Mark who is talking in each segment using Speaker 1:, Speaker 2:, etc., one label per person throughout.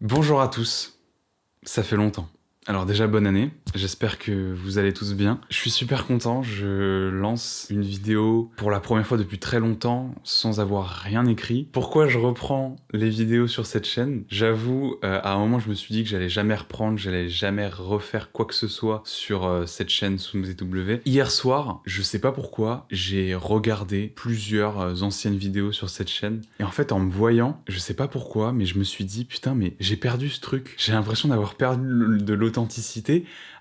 Speaker 1: Bonjour à tous, ça fait longtemps. Alors déjà bonne année, j'espère que vous allez tous bien. Je suis super content, je lance une vidéo pour la première fois depuis très longtemps sans avoir rien écrit. Pourquoi je reprends les vidéos sur cette chaîne? J'avoue, à un moment je me suis dit que j'allais jamais reprendre, j'allais jamais refaire quoi que ce soit sur cette chaîne SoomZW. Hier soir, je sais pas pourquoi, j'ai regardé plusieurs anciennes vidéos sur cette chaîne et en fait en me voyant, je sais pas pourquoi, mais je me suis dit putain mais j'ai perdu ce truc. J'ai l'impression d'avoir perdu de l'authenticité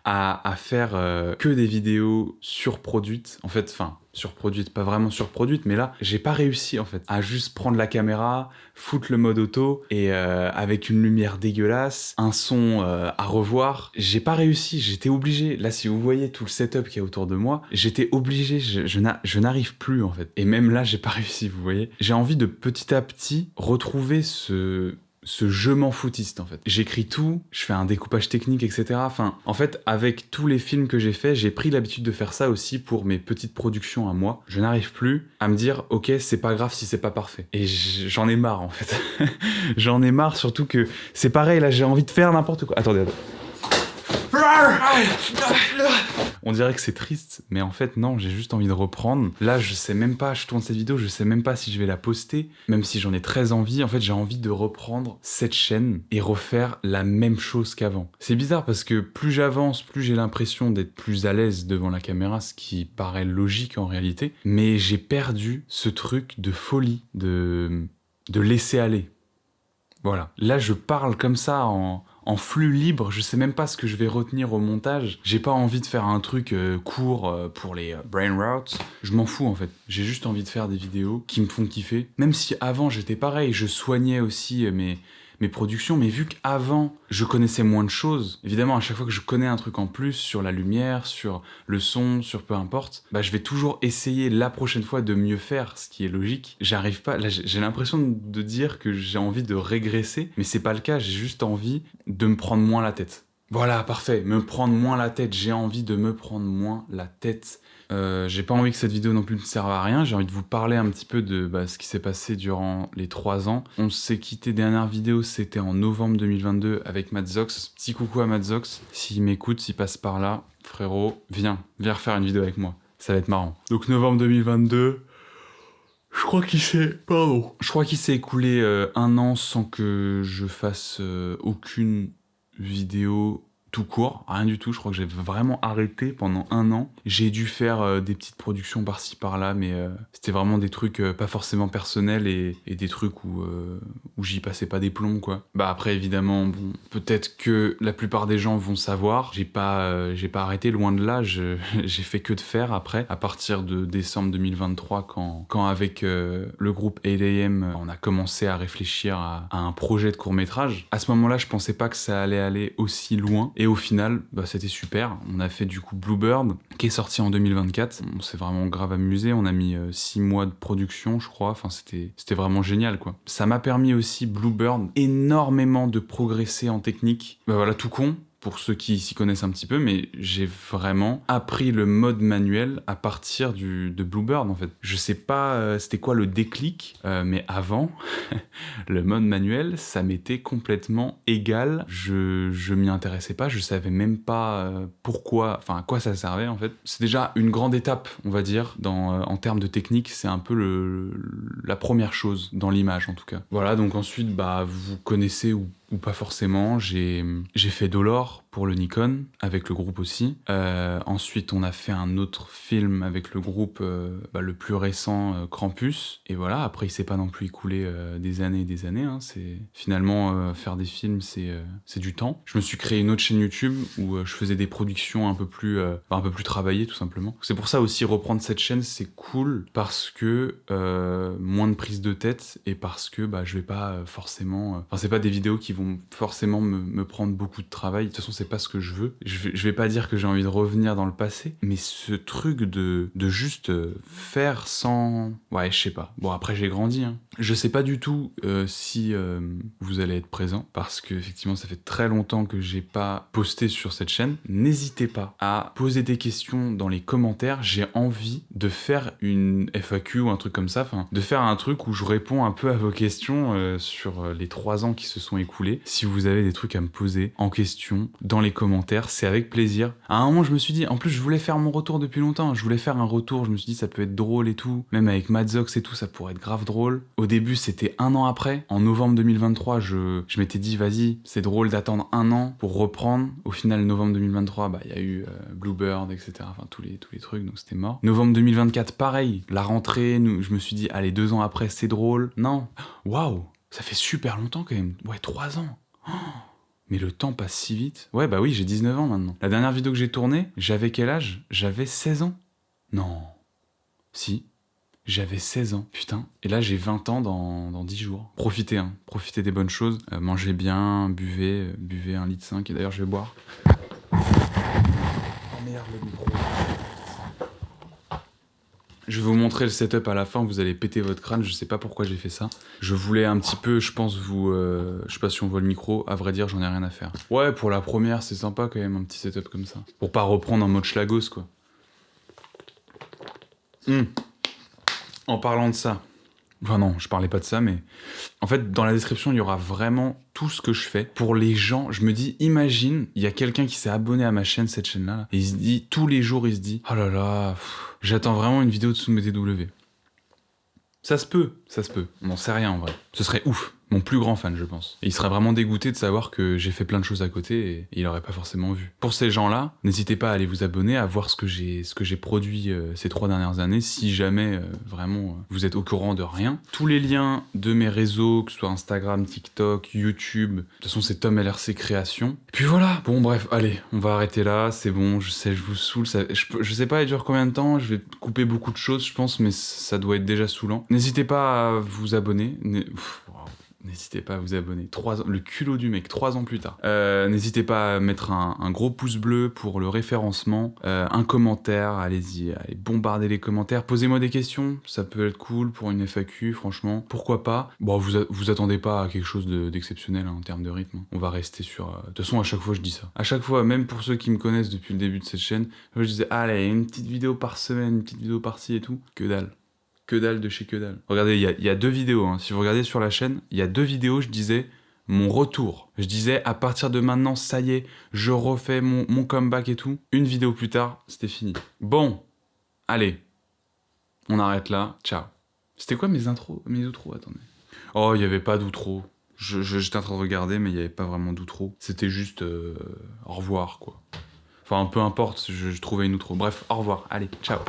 Speaker 1: à faire que des vidéos surproduites. En fait, enfin, surproduites, pas vraiment surproduites, mais là, j'ai pas réussi en fait à juste prendre la caméra, foutre le mode auto et avec une lumière dégueulasse, un son à revoir. J'ai pas réussi, j'étais obligé. Là, si vous voyez tout le setup qui est autour de moi, j'étais obligé, je n'arrive plus en fait. Et même là, j'ai pas réussi, vous voyez. J'ai envie de petit à petit retrouver ce je m'en foutiste en fait. J'écris tout, je fais un découpage technique, etc. Enfin, en fait, avec tous les films que j'ai faits, j'ai pris l'habitude de faire ça aussi pour mes petites productions à moi. Je n'arrive plus à me dire, ok, c'est pas grave si c'est pas parfait. Et j'en ai marre en fait. J'en ai marre, surtout que c'est pareil, là j'ai envie de faire n'importe quoi. Attendez. On dirait que c'est triste, mais en fait non, j'ai juste envie de reprendre. Là, je sais même pas, je tourne cette vidéo, je sais même pas si je vais la poster, même si j'en ai très envie. En fait, j'ai envie de reprendre cette chaîne et refaire la même chose qu'avant. C'est bizarre parce que plus j'avance, plus j'ai l'impression d'être plus à l'aise devant la caméra, ce qui paraît logique en réalité, mais j'ai perdu ce truc de folie, de laisser aller. Voilà. Là, je parle comme ça en flux libre, je sais même pas ce que je vais retenir au montage. J'ai pas envie de faire un truc court pour les brain routes. Je m'en fous en fait. J'ai juste envie de faire des vidéos qui me font kiffer. Même si avant j'étais pareil, je soignais aussi mes productions, mais vu qu'avant je connaissais moins de choses, évidemment à chaque fois que je connais un truc en plus sur la lumière, sur le son, sur peu importe, bah je vais toujours essayer la prochaine fois de mieux faire, ce qui est logique. J'arrive pas, là j'ai l'impression de dire que j'ai envie de régresser, mais c'est pas le cas, j'ai juste envie de me prendre moins la tête. Voilà, parfait, me prendre moins la tête, j'ai envie de me prendre moins la tête. J'ai pas envie que cette vidéo non plus ne serve à rien, j'ai envie de vous parler un petit peu de ce qui s'est passé durant les 3 ans. On s'est quitté, dernière vidéo, c'était en novembre 2022 avec Madzox. Petit coucou à Madzox, s'il m'écoute, s'il passe par là, frérot, viens refaire une vidéo avec moi, ça va être marrant. Donc novembre 2022, je crois qu'il s'est écoulé un an sans que je fasse aucune vidéo tout court, rien du tout. Je crois que j'ai vraiment arrêté pendant un an. J'ai dû faire des petites productions par-ci par-là, mais c'était vraiment des trucs pas forcément personnels et des trucs où j'y passais pas des plombs, quoi. Bah après, évidemment, bon, peut-être que la plupart des gens vont savoir. J'ai pas arrêté, loin de là. J'ai fait que de faire après, à partir de décembre 2023, quand avec le groupe 8am, on a commencé à réfléchir à un projet de court-métrage. À ce moment-là, je pensais pas que ça allait aller aussi loin. Et au final, bah, c'était super. On a fait du coup Bluebird, qui est sorti en 2024. On s'est vraiment grave amusé. On a mis 6 mois de production, je crois. Enfin, c'était vraiment génial, quoi. Ça m'a permis aussi, Bluebird, énormément de progresser en technique. Bah voilà, tout con, pour ceux qui s'y connaissent un petit peu, mais j'ai vraiment appris le mode manuel à partir de Bluebird, en fait. Je sais pas c'était quoi le déclic, mais avant, le mode manuel, ça m'était complètement égal. Je m'y intéressais pas, je savais même pas pourquoi, enfin à quoi ça servait, en fait. C'est déjà une grande étape, on va dire, en termes de technique. C'est un peu la première chose, dans l'image, en tout cas. Voilà, donc ensuite, bah, vous connaissez ou pas forcément, j'ai fait Dolor pour le Nikon, avec le groupe aussi. Ensuite, on a fait un autre film avec le groupe le plus récent, Krampus. Et voilà, après, il s'est pas non plus écoulé des années et des années. Hein. Finalement, faire des films, c'est du temps. Je me suis créé une autre chaîne YouTube où je faisais des productions un peu plus travaillées, tout simplement. C'est pour ça aussi, reprendre cette chaîne, c'est cool, parce que moins de prise de tête, et parce que je vais pas forcément... Enfin, c'est pas des vidéos qui vont forcément me prendre beaucoup de travail. De toute façon, c'est pas ce que je veux. Je vais pas dire que j'ai envie de revenir dans le passé, mais ce truc de juste faire sans... Ouais, je sais pas. Bon, après, j'ai grandi, hein. Je sais pas du tout si vous allez être présent, parce que effectivement, ça fait très longtemps que j'ai pas posté sur cette chaîne. N'hésitez pas à poser des questions dans les commentaires. J'ai envie de faire une FAQ ou un truc comme ça, enfin, de faire un truc où je réponds un peu à vos questions sur les 3 ans qui se sont écoulés. Si vous avez des trucs à me poser en question dans les commentaires, c'est avec plaisir. À un moment, je me suis dit, en plus, je voulais faire mon retour depuis longtemps. Je voulais faire un retour, je me suis dit, ça peut être drôle et tout. Même avec Madzox et tout, ça pourrait être grave drôle. Au début, c'était 1 an après. En novembre 2023, je m'étais dit, vas-y, c'est drôle d'attendre 1 an pour reprendre. Au final, novembre 2023, bah, il y a eu Bluebird, etc. Enfin, tous les trucs, donc c'était mort. Novembre 2024, pareil. La rentrée, je me suis dit, allez, 2 ans après, c'est drôle. Non. Waouh, ça fait super longtemps quand même. Ouais, 3 ans. Oh, mais le temps passe si vite. Ouais, bah oui, j'ai 19 ans maintenant. La dernière vidéo que j'ai tournée, j'avais quel âge? J'avais 16 ans. Non. Si. J'avais 16 ans, putain. Et là, j'ai 20 ans dans 10 jours. Profitez, hein. Profitez des bonnes choses. Mangez bien, buvez 1,5 litre. Et d'ailleurs, je vais boire. Oh merde, le micro. Je vais vous montrer le setup à la fin, vous allez péter votre crâne, je sais pas pourquoi j'ai fait ça. Je voulais un petit peu, je pense, je sais pas si on voit le micro, à vrai dire, j'en ai rien à faire. Ouais, pour la première, c'est sympa quand même, un petit setup comme ça. Pour pas reprendre en mode schlagos, quoi. En parlant de ça, enfin non, je parlais pas de ça, mais en fait, dans la description, il y aura vraiment tout ce que je fais. Pour les gens, je me dis, imagine, il y a quelqu'un qui s'est abonné à ma chaîne, cette chaîne-là, là, et il se dit, tous les jours, il se dit, oh là là, j'attends vraiment une vidéo de SoumTW. Ça se peut, on n'en sait rien en vrai. Ce serait ouf, mon plus grand fan je pense. Et il serait vraiment dégoûté de savoir que j'ai fait plein de choses à côté et il aurait pas forcément vu. Pour ces gens-là, n'hésitez pas à aller vous abonner, à voir ce que j'ai produit ces 3 dernières années, si jamais vraiment vous êtes au courant de rien. Tous les liens de mes réseaux, que ce soit Instagram, TikTok, YouTube, de toute façon c'est Tom LRC Création. Et puis voilà, bon bref, allez, on va arrêter là, c'est bon, je sais, je vous saoule, je sais pas, il dure combien de temps, je vais couper beaucoup de choses je pense, mais ça doit être déjà saoulant. N'hésitez pas à vous abonner. N'hésitez pas à vous abonner. 3 ans, le culot du mec, 3 ans plus tard. N'hésitez pas à mettre un gros pouce bleu pour le référencement, un commentaire, allez-y, allez bombarder les commentaires. Posez-moi des questions, ça peut être cool pour une FAQ, franchement. Pourquoi pas? Bon, vous attendez pas à quelque chose d'exceptionnel hein, en termes de rythme. On va rester sur... De toute façon, à chaque fois, je dis ça. À chaque fois, même pour ceux qui me connaissent depuis le début de cette chaîne, je disais, allez, une petite vidéo par semaine, une petite vidéo par-ci et tout. Que dalle. Que dalle de chez que dalle. Regardez, il y a 2 vidéos. Hein. Si vous regardez sur la chaîne, il y a 2 vidéos, je disais mon retour. Je disais, à partir de maintenant, ça y est, je refais mon comeback et tout. Une vidéo plus tard, c'était fini. Bon, allez, on arrête là. Ciao. C'était quoi mes outros? Attendez. Oh, il n'y avait pas d'outro. J'étais en train de regarder, mais il n'y avait pas vraiment d'outro. C'était juste au revoir, quoi. Enfin, peu importe, je trouvais une outro. Bref, au revoir. Allez, ciao.